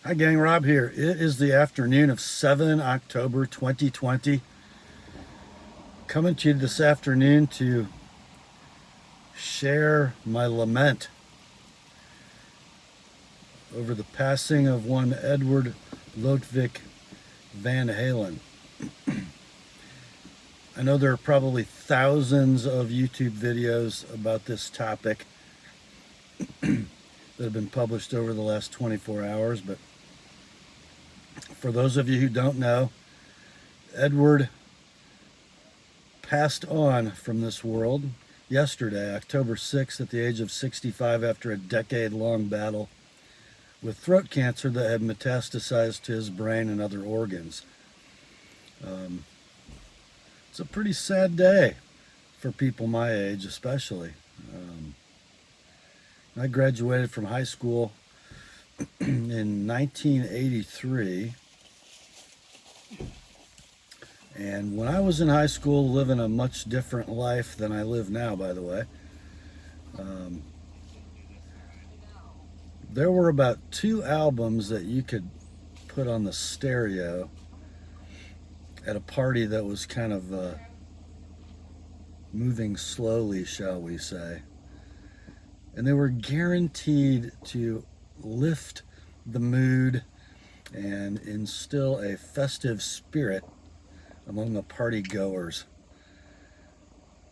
Hi gang, Rob here. It is the afternoon of 7 October 2020. Coming to you this afternoon to share my lament over the passing of one Edward Lodewijk Van Halen. I know there are probably thousands of YouTube videos about this topic that have been published over the last 24 hours, but for those of you who don't know, Edward passed on from this world yesterday, October 6th, at the age of 65 after a decade-long battle with throat cancer that had metastasized to his brain and other organs. It's a pretty sad day for people my age, especially. I graduated from high school in 1983. And when I was in high school, living a much different life than I live now, by the way, there were about 2 albums that you could put on the stereo at a party that was kind of moving slowly, shall we say. And they were guaranteed to lift the mood and instill a festive spirit among the party goers.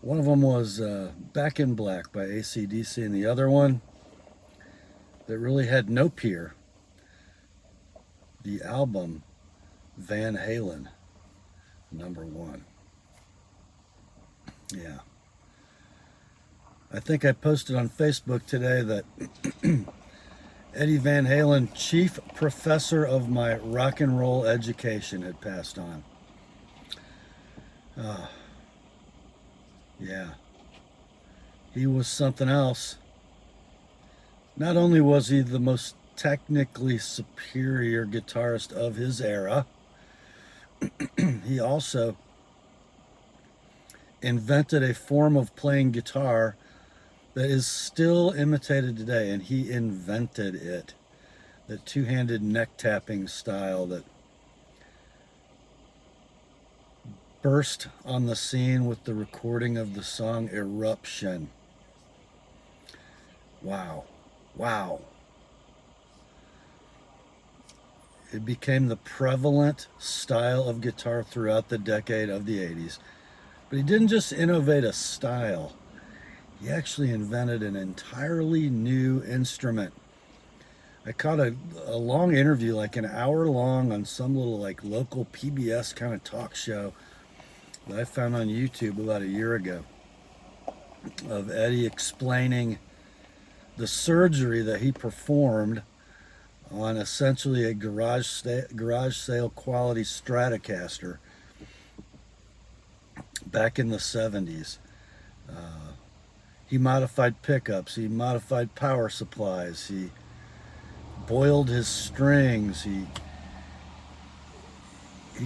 One of them was Back in Black by AC/DC, and the other one that really had no peer, the album Van Halen, #1. Yeah. I think I posted on Facebook today that Eddie Van Halen, chief professor of my rock and roll education, had passed on. Yeah, he was something else. Not only was he the most technically superior guitarist of his era, he also invented a form of playing guitar that is still imitated today, and he invented it. That two-handed neck tapping style that burst on the scene with the recording of the song Eruption. Wow. It became the prevalent style of guitar throughout the decade of the 80s. But he didn't just innovate a style. He actually invented an entirely new instrument. I caught a long interview, like an hour long, on some little like local PBS kind of talk show that I found on YouTube about a year ago, of Eddie explaining the surgery that he performed on essentially a garage sale quality Stratocaster back in the 70s. He modified pickups, he modified power supplies, he boiled his strings, he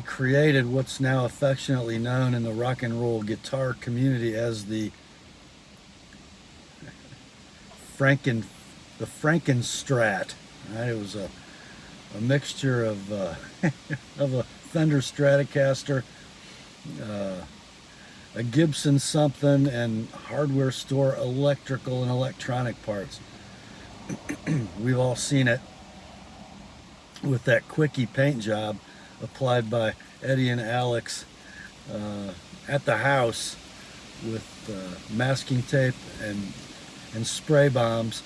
created what's now affectionately known in the rock and roll guitar community as the Frankenstrat. Right? It was a mixture of of a Fender Stratocaster, a Gibson something, and hardware store electrical and electronic parts. We've all seen it with that quickie paint job applied by Eddie and Alex at the house with masking tape and spray bombs.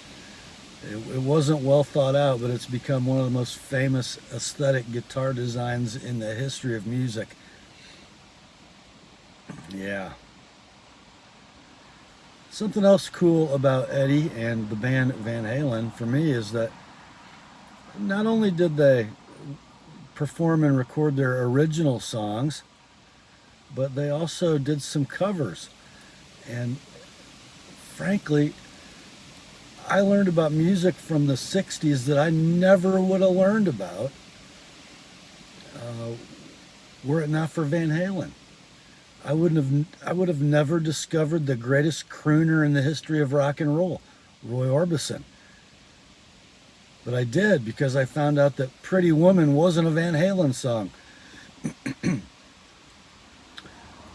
It wasn't well thought out, but it's become one of the most famous aesthetic guitar designs in the history of music. Yeah. Something else cool about Eddie and the band Van Halen for me is that not only did they perform and record their original songs, but they also did some covers. And frankly, I learned about music from the 60s that I never would have learned about were it not for Van Halen. I would have never discovered the greatest crooner in the history of rock and roll, Roy Orbison. But I did, because I found out that Pretty Woman wasn't a Van Halen song.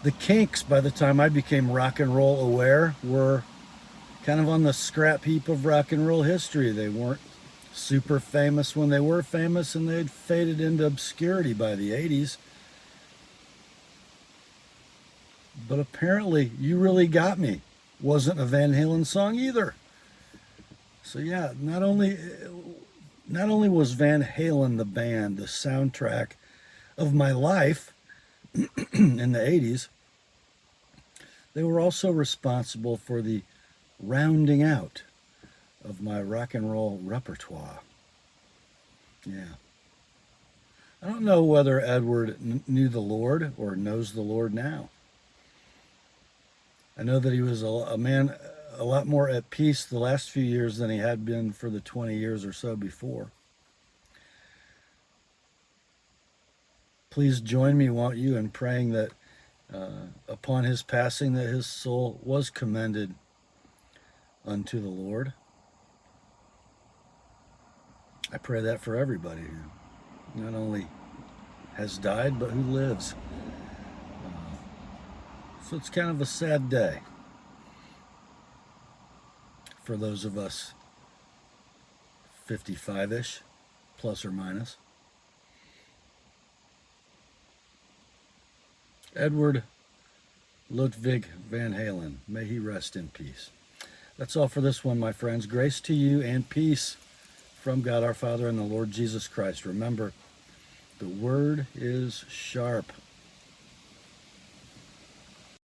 The Kinks, by the time I became rock and roll aware, were kind of on the scrap heap of rock and roll history. They weren't super famous when they were famous, and they'd faded into obscurity by the 80s. But apparently, You Really Got Me wasn't a Van Halen song either. So yeah, not only was Van Halen the band the soundtrack of my life in the 80s, they were also responsible for the rounding out of my rock and roll repertoire. Yeah. I don't know whether Edward knew the Lord or knows the Lord now. I know that he was a man a lot more at peace the last few years than he had been for the 20 years or so before. Please join me, won't you, in praying that upon his passing, that his soul was commended unto the Lord. I pray that for everybody who not only has died, but who lives. So it's kind of a sad day for those of us 55-ish, plus or minus. Edward Lodewijk Van Halen, may he rest in peace. That's all for this one, my friends. Grace to you and peace from God our Father and the Lord Jesus Christ. Remember, the word is sharp.